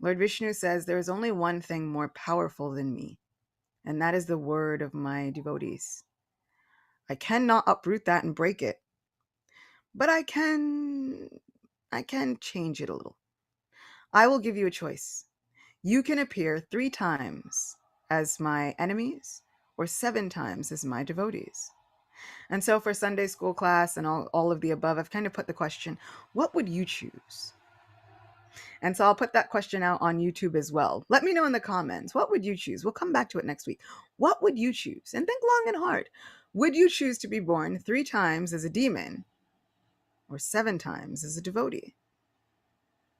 S1: Lord Vishnu says, there is only one thing more powerful than me, and that is the word of my devotees. I cannot uproot that and break it, but I can change it a little. I will give you a choice. You can appear 3 times as my enemies or 7 times as my devotees. And so for Sunday school class and all of the above, I've kind of put the question, what would you choose? And so I'll put that question out on YouTube as well. Let me know in the comments, what would you choose? We'll come back to it next week. What would you choose? And think long and hard. Would you choose to be born 3 times as a demon or 7 times as a devotee?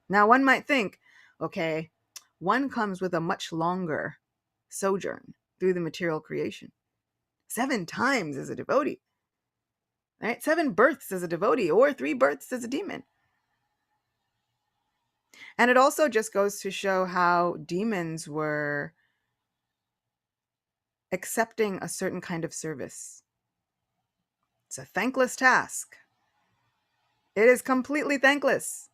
S1: Now, one might think, okay, one comes with a much longer sojourn through the material creation. 7 times as a devotee, right? 7 births as a devotee or 3 births as a demon. And it also just goes to show how demons were accepting a certain kind of service. It's a thankless task. It is completely thankless.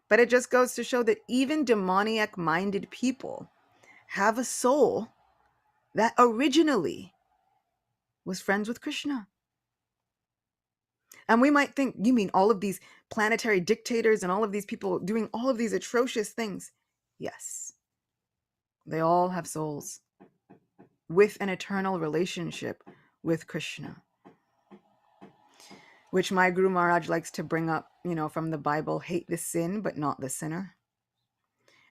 S1: But it just goes to show that even demoniac-minded people have a soul that originally was friends with Krishna. And we might think, you mean all of these planetary dictators and all of these people doing all of these atrocious things? Yes. They all have souls with an eternal relationship with Krishna, which my Guru Maharaj likes to bring up, from the Bible, hate the sin, but not the sinner.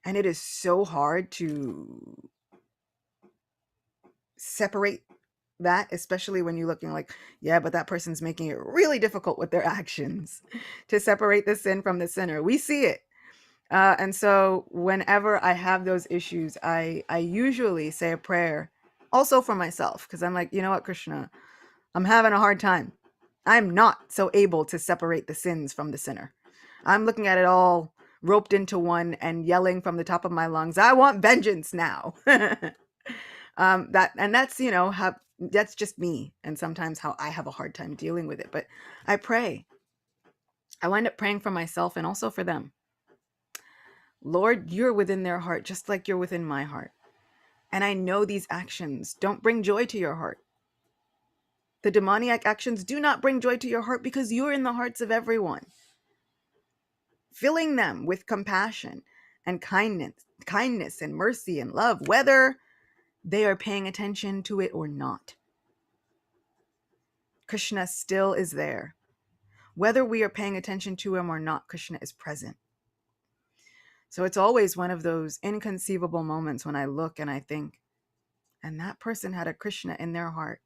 S1: And it is so hard to separate that, especially when you're looking like, yeah, but that person's making it really difficult with their actions to separate the sin from the sinner. We see it. And so whenever I have those issues, I usually say a prayer also for myself, because I'm like, you know what, Krishna, I'm having a hard time. I'm not so able to separate the sins from the sinner. I'm looking at it all roped into one and yelling from the top of my lungs, I want vengeance now. That's, how that's just me. And sometimes how I have a hard time dealing with it. But I pray I wind up praying for myself and also for them. Lord, you're within their heart just like you're within my heart. And I know these actions don't bring joy to your heart. The demoniac actions do not bring joy to your heart because you're in the hearts of everyone. Filling them with compassion and kindness and mercy and love, whether they are paying attention to it or not. Krishna still is there. Whether we are paying attention to him or not, Krishna is present. So it's always one of those inconceivable moments when I look and I think, and that person had a Krishna in their heart.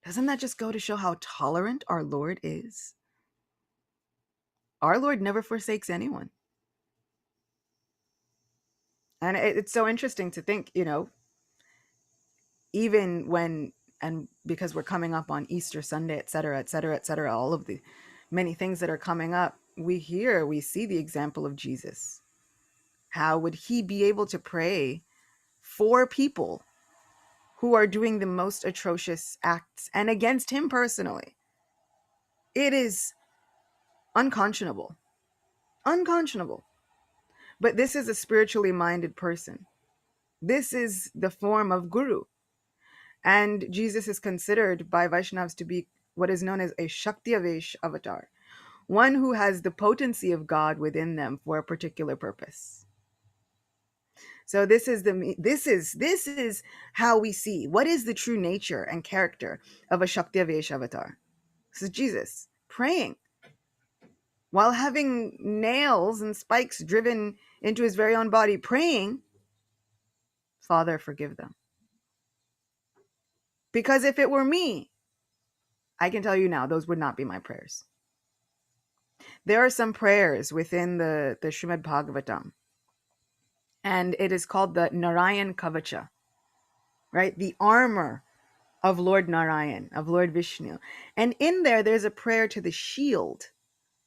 S1: Doesn't that just go to show how tolerant our Lord is? Our Lord never forsakes anyone. And it's so interesting to think, even when, and because we're coming up on Easter Sunday, et cetera, et cetera, et cetera, all of the many things that are coming up, we see the example of Jesus. How would he be able to pray for people who are doing the most atrocious acts and against him personally? It is unconscionable. Unconscionable. But this is a spiritually minded person. This is the form of guru. And Jesus is considered by Vaishnavas to be what is known as a Shakti-avesh avatar, one who has the potency of God within them for a particular purpose. So this is how we see what is the true nature and character of a Shakti-avesh avatar. This is Jesus praying while having nails and spikes driven into his very own body, praying, Father, forgive them. Because if it were me, I can tell you now, those would not be my prayers. There are some prayers within the Srimad Bhagavatam, and it is called the Narayan Kavacha, right? The armor of Lord Narayan, of Lord Vishnu. And in there's a prayer to the shield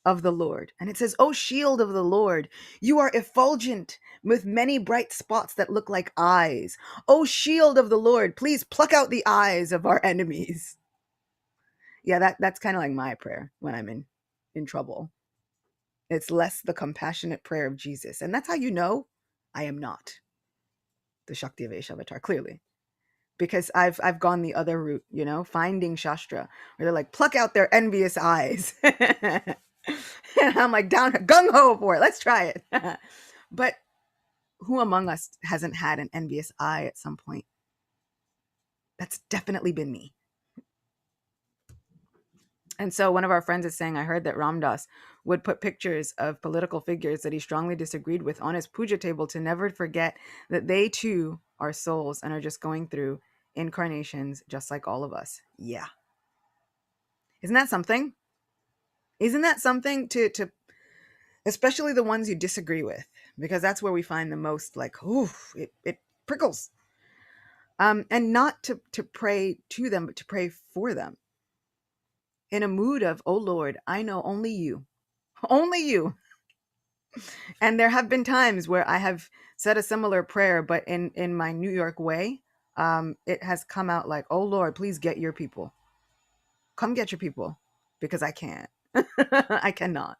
S1: of the Lord. And it says, "O shield of the Lord, you are effulgent with many bright spots that look like eyes. O shield of the Lord, please pluck out the eyes of our enemies." Yeah, that's kind of like my prayer when I'm in trouble. It's less the compassionate prayer of Jesus. And that's how you know I am not the Shakti-avesh avatar, clearly. Because I've gone the other route, finding Shastra, where they're like, pluck out their envious eyes. And I'm like, down gung-ho for it. Let's try it. But who among us hasn't had an envious eye at some point? That's definitely been me. And so one of our friends is saying, I heard that Ram Dass would put pictures of political figures that he strongly disagreed with on his puja table to never forget that they too are souls and are just going through incarnations just like all of us. Yeah. Isn't that something? Isn't that something to especially the ones you disagree with? Because that's where we find the most like, ooh, it prickles. And not to pray to them, but to pray for them. In a mood of, oh Lord, I know only you. Only you. And there have been times where I have said a similar prayer, but in my New York way, it has come out like, oh Lord, please get your people. Come get your people, because I can't. I cannot.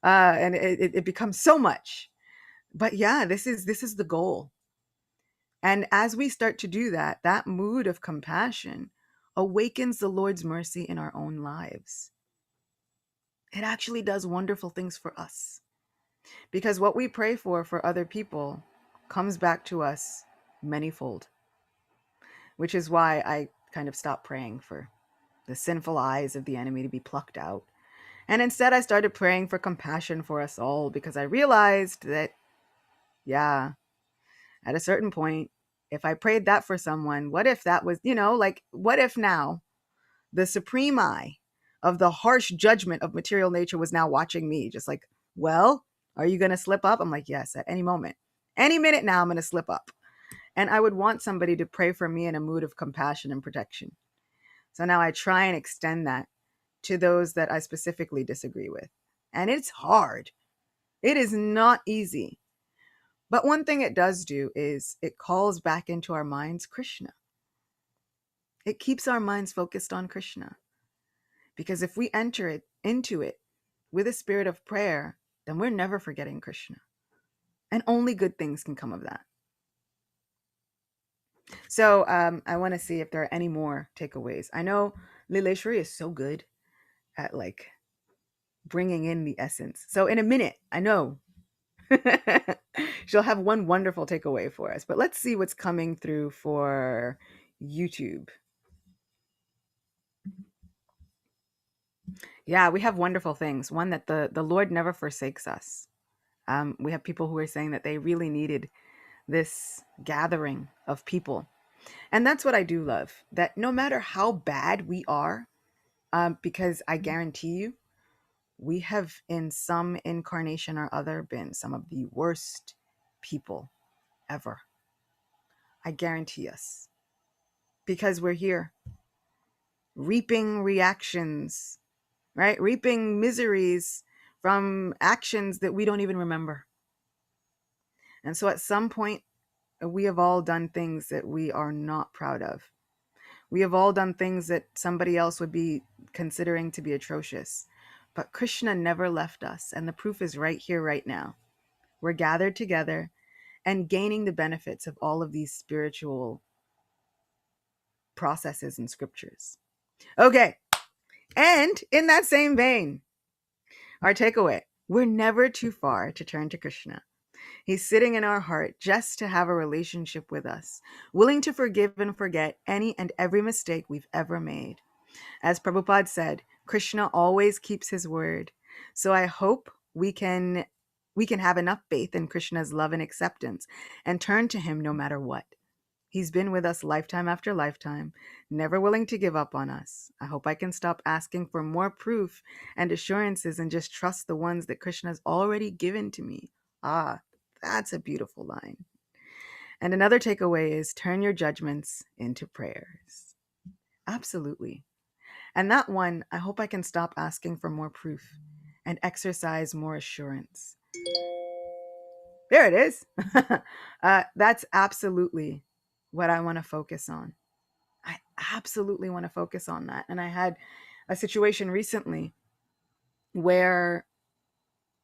S1: And it becomes so much. But yeah, this is the goal. And as we start to do that, that mood of compassion awakens the Lord's mercy in our own lives. It actually does wonderful things for us. Because what we pray for other people comes back to us manyfold. Which is why I kind of stopped praying for the sinful eyes of the enemy to be plucked out. And instead I started praying for compassion for us all, because I realized that, yeah, at a certain point, if I prayed that for someone, what if that was, what if now the supreme eye of the harsh judgment of material nature was now watching me, just like, well, are you going to slip up? I'm like, yes, at any moment. Any minute now, I'm going to slip up. And I would want somebody to pray for me in a mood of compassion and protection. So now I try and extend that to those that I specifically disagree with. And it's hard. It is not easy. But one thing it does do is it calls back into our minds Krishna. It keeps our minds focused on Krishna. Because if we enter it into it with a spirit of prayer, then we're never forgetting Krishna. And only good things can come of that. So I want to see if there are any more takeaways. I know Lileshwari is so good at like bringing in the essence. So in a minute, I know she'll have one wonderful takeaway for us. But let's see what's coming through for YouTube. Yeah, we have wonderful things. One, that the Lord never forsakes us. We have people who are saying that they really needed this gathering of people. And that's what I do love, that no matter how bad we are, because I guarantee you, we have in some incarnation or other been some of the worst people ever. I guarantee us, because we're here reaping reactions, right? Reaping miseries from actions that we don't even remember. And so at some point, we have all done things that we are not proud of. We have all done things that somebody else would be considering to be atrocious. But Krishna never left us. And the proof is right here, right now. We're gathered together and gaining the benefits of all of these spiritual processes and scriptures. Okay. And in that same vein, our takeaway, we're never too far to turn to Krishna. He's sitting in our heart just to have a relationship with us, willing to forgive and forget any and every mistake we've ever made. As Prabhupada said, Krishna always keeps his word. So I hope we can have enough faith in Krishna's love and acceptance and turn to him no matter what. He's been with us lifetime after lifetime, never willing to give up on us. I hope I can stop asking for more proof and assurances and just trust the ones that Krishna's already given to me. Ah, that's a beautiful line. And another takeaway is turn your judgments into prayers. Absolutely. And that one, I hope I can stop asking for more proof and exercise more assurance. There it is. That's absolutely what I want to focus on. I absolutely want to focus on that. And I had a situation recently where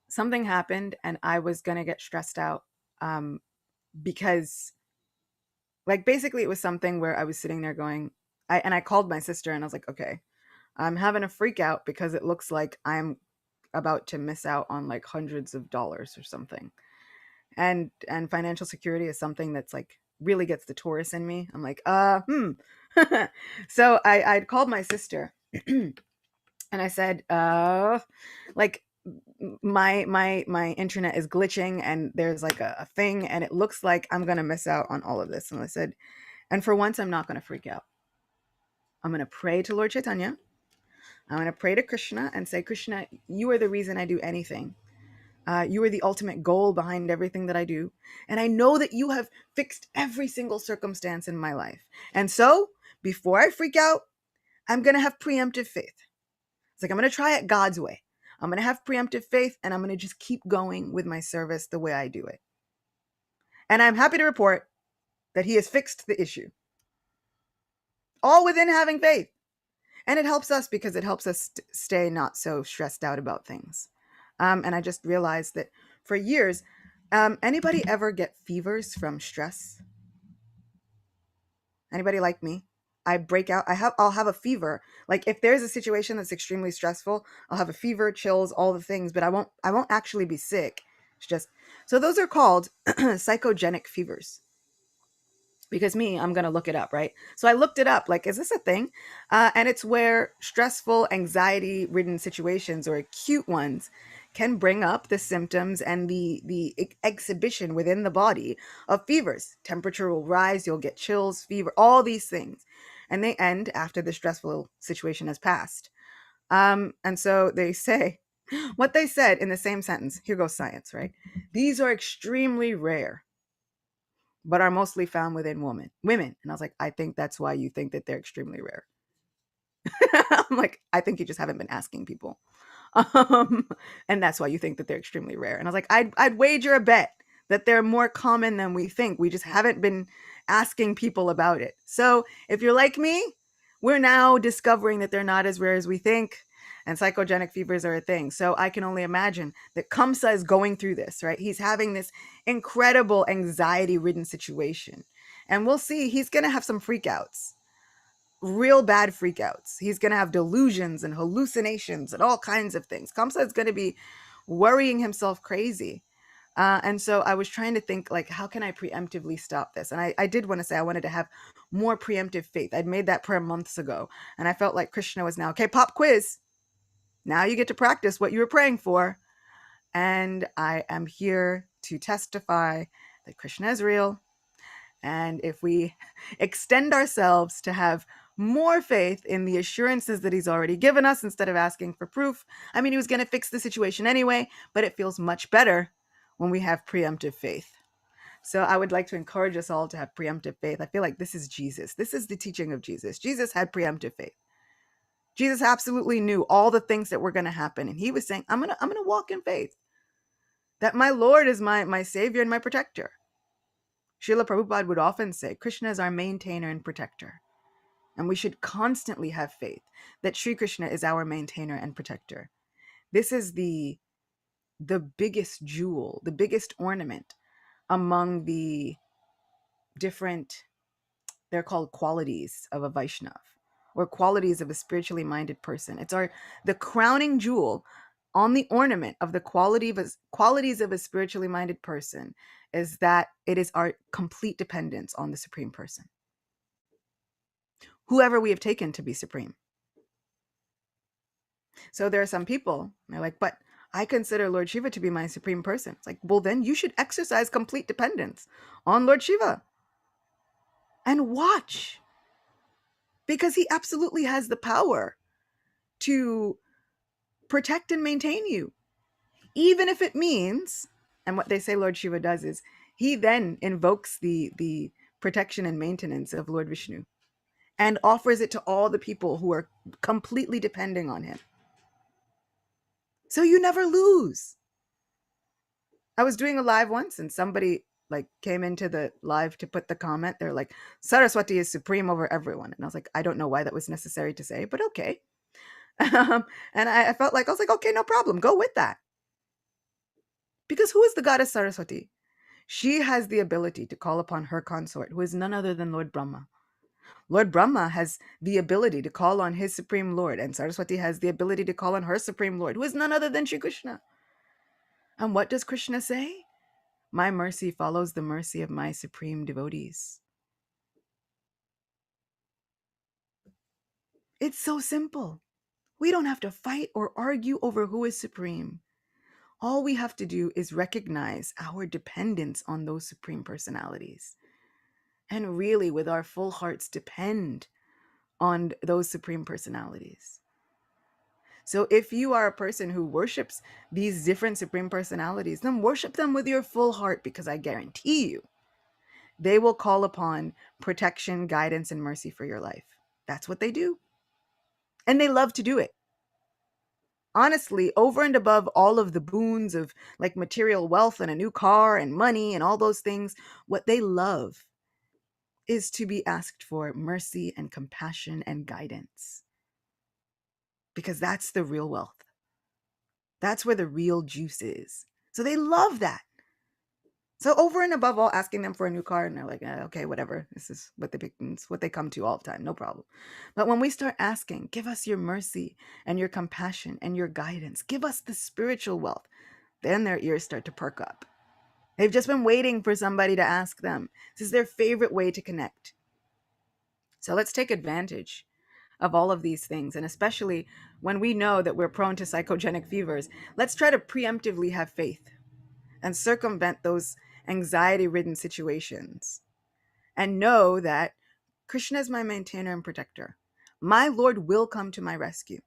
S1: something happened and I was going to get stressed out because like basically it was something where I was sitting there going, I called my sister and I was like, okay, I'm having a freak out because it looks like I'm about to miss out on like hundreds of dollars or something. And financial security is something that's like really gets the Taurus in me. I'm like, So I'd called my sister and I said, like my internet is glitching and there's like a thing and it looks like I'm going to miss out on all of this. And I said, and for once, I'm not going to freak out. I'm going to pray to Lord Chaitanya. I'm going to pray to Krishna and say, Krishna, you are the reason I do anything. You are the ultimate goal behind everything that I do. And I know that you have fixed every single circumstance in my life. And so before I freak out, I'm going to have preemptive faith. It's like, I'm going to try it God's way. I'm going to have preemptive faith and I'm going to just keep going with my service the way I do it. And I'm happy to report that he has fixed the issue. All within having faith. And it helps us because it helps us stay not so stressed out about things. And I just realized that for years, anybody ever get fevers from stress? Anybody like me? I break out. I'll have a fever. Like if there's a situation that's extremely stressful, I'll have a fever, chills, all the things, but I won't actually be sick. It's just, so those are called psychogenic fevers. Because I'm going to look it up, right? So I looked it up, like, is this a thing? And it's where stressful, anxiety-ridden situations or acute ones can bring up the symptoms and the exhibition within the body of fevers. Temperature will rise, you'll get chills, fever, all these things. And they end after the stressful situation has passed. And so they say, what they said in the same sentence, here goes science, right? These are extremely rare, but are mostly found within women. And I was like, I think that's why you think that they're extremely rare. I'm like, I think you just haven't been asking people. And that's why you think that they're extremely rare. And I was like, I'd wager a bet that they're more common than we think. We just haven't been asking people about it. So if you're like me, we're now discovering that they're not as rare as we think. and psychogenic fevers are a thing. So I can only imagine that Kamsa is going through this, right? He's having this incredible anxiety-ridden situation. And we'll see, he's going to have some freakouts, real bad freakouts. He's going to have delusions and hallucinations and all kinds of things. Kamsa is going to be worrying himself crazy. And so I was trying to think, like, how can I preemptively stop this? And I did want to say I wanted to have more preemptive faith. I'd made that prayer months ago. And I felt like Krishna was now, okay, pop quiz. Now you get to practice what you were praying for. And I am here to testify that Krishna is real. And if we extend ourselves to have more faith in the assurances that he's already given us instead of asking for proof, I mean, he was going to fix the situation anyway, but it feels much better when we have preemptive faith. So I would like to encourage us all to have preemptive faith. I feel like this is Jesus. This is the teaching of Jesus. Jesus had preemptive faith. Jesus absolutely knew all the things that were going to happen. And he was saying, I'm going to walk in faith that my Lord is my savior and my protector. Srila Prabhupada would often say, Krishna is our maintainer and protector. And we should constantly have faith that Sri Krishna is our maintainer and protector. This is the biggest jewel, the biggest ornament among the different, they're called qualities of a Vaishnav, or qualities of a spiritually minded person. It's the crowning jewel on the ornament of the qualities of a spiritually minded person is that it is our complete dependence on the Supreme Person, whoever we have taken to be supreme. So there are some people, they're like, but I consider Lord Shiva to be my supreme person. It's like, well, then you should exercise complete dependence on Lord Shiva and watch, because he absolutely has the power to protect and maintain you, even if it means, and what they say Lord Shiva does is he then invokes the protection and maintenance of Lord Vishnu and offers it to all the people who are completely depending on him. So you never lose. I was doing a live once and somebody like came into the live to put the comment. They're like, Saraswati is supreme over everyone. And I was like, I don't know why that was necessary to say, but okay. And I felt like, I was like, okay, no problem. Go with that. Because who is the goddess Saraswati? She has the ability to call upon her consort, who is none other than Lord Brahma. Lord Brahma has the ability to call on his supreme Lord, and Saraswati has the ability to call on her supreme Lord, who is none other than Shri Krishna. And what does Krishna say? My mercy follows the mercy of my supreme devotees. It's so simple. We don't have to fight or argue over who is supreme. All we have to do is recognize our dependence on those supreme personalities. And really, with our full hearts, depend on those supreme personalities. So if you are a person who worships these different supreme personalities, then worship them with your full heart, because I guarantee you, they will call upon protection, guidance, and mercy for your life. That's what they do. And they love to do it. Honestly, over and above all of the boons of like material wealth and a new car and money and all those things, what they love is to be asked for mercy and compassion and guidance. Because that's the real wealth. That's where the real juice is. So they love that. So over and above all asking them for a new car, and they're like, okay, whatever. This is what they come to all the time. No problem. But when we start asking, give us your mercy and your compassion and your guidance, give us the spiritual wealth, then their ears start to perk up. They've just been waiting for somebody to ask them. This is their favorite way to connect. So let's take advantage of all of these things. And especially when we know that we're prone to psychogenic fevers, let's try to preemptively have faith and circumvent those anxiety-ridden situations. And know that Krishna is my maintainer and protector. My Lord will come to my rescue.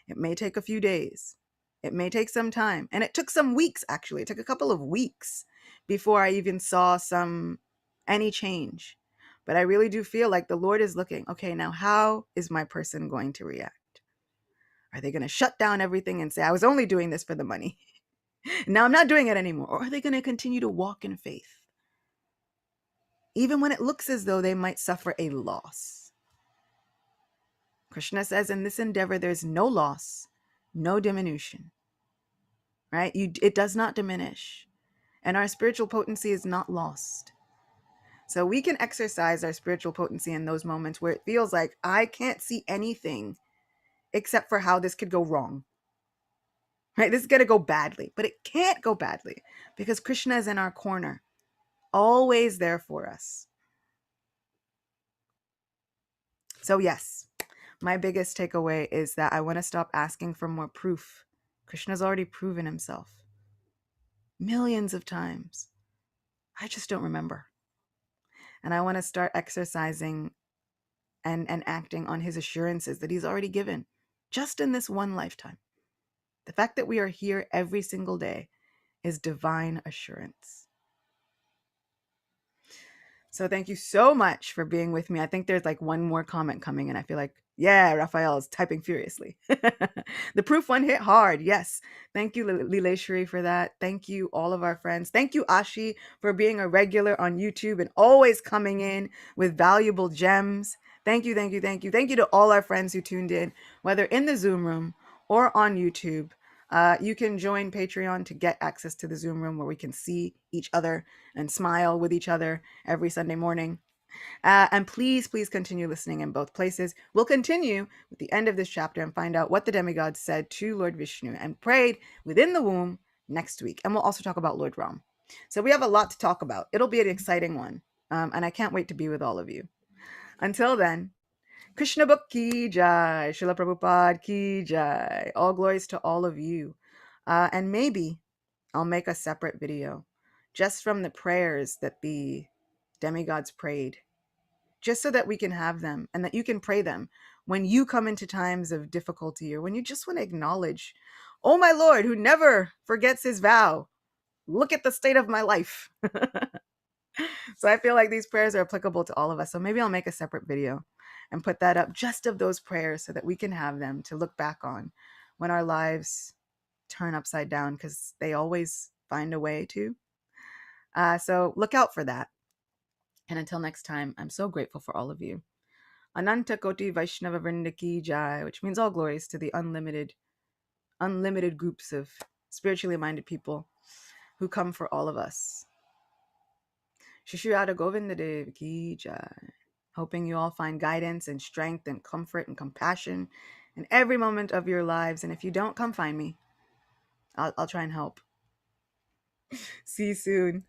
S1: It may take a few days. It may take some time. And it took some weeks, actually. It took a couple of weeks before I even saw any change. But I really do feel like the Lord is looking, okay, now how is my person going to react? Are they going to shut down everything and say, I was only doing this for the money? Now I'm not doing it anymore. Or are they going to continue to walk in faith? Even when it looks as though they might suffer a loss. Krishna says in this endeavor, there's no loss, no diminution, right? It does not diminish, and our spiritual potency is not lost. So we can exercise our spiritual potency in those moments where it feels like I can't see anything except for how this could go wrong, right? This is going to go badly, but it can't go badly because Krishna is in our corner, always there for us. So yes, my biggest takeaway is that I want to stop asking for more proof. Krishna's already proven himself millions of times. I just don't remember. And I want to start exercising and acting on his assurances that he's already given just in this one lifetime. The fact that we are here every single day is divine assurance. So thank you so much for being with me. I think there's like one more comment coming, and I feel like, yeah, Raphael is typing furiously. The proof one hit hard. Yes. Thank you, Lileshri, for that. Thank you, all of our friends. Thank you, Ashi, for being a regular on YouTube and always coming in with valuable gems. Thank you, thank you, thank you. Thank you to all our friends who tuned in, whether in the Zoom room or on YouTube. You can join Patreon to get access to the Zoom room where we can see each other and smile with each other every Sunday morning. And please continue listening in both places. We'll continue with the end of this chapter and find out what the demigods said to Lord Vishnu and prayed within the womb next week. And we'll also talk about Lord Ram. So we have a lot to talk about. It'll be an exciting one. And I can't wait to be with all of you. Until then, Krishna Book Ki Jai, Srila Prabhupada Ki Jai. All glories to all of you. And maybe I'll make a separate video just from the prayers that the demigods prayed, just so that we can have them and that you can pray them when you come into times of difficulty or when you just want to acknowledge, oh my Lord, who never forgets his vow. Look at the state of my life. So I feel like these prayers are applicable to all of us. So maybe I'll make a separate video and put that up just of those prayers so that we can have them to look back on when our lives turn upside down, because they always find a way to. So look out for that. And until next time, I'm so grateful for all of you. Ananta Koti Vaishnava Vrinda Ki Jai, which means all glories to the unlimited groups of spiritually minded people who come for all of us. Shishirada Govinda Dev Ki Jai. Hoping you all find guidance and strength and comfort and compassion in every moment of your lives. And if you don't, come find me. I'll try and help. See you soon.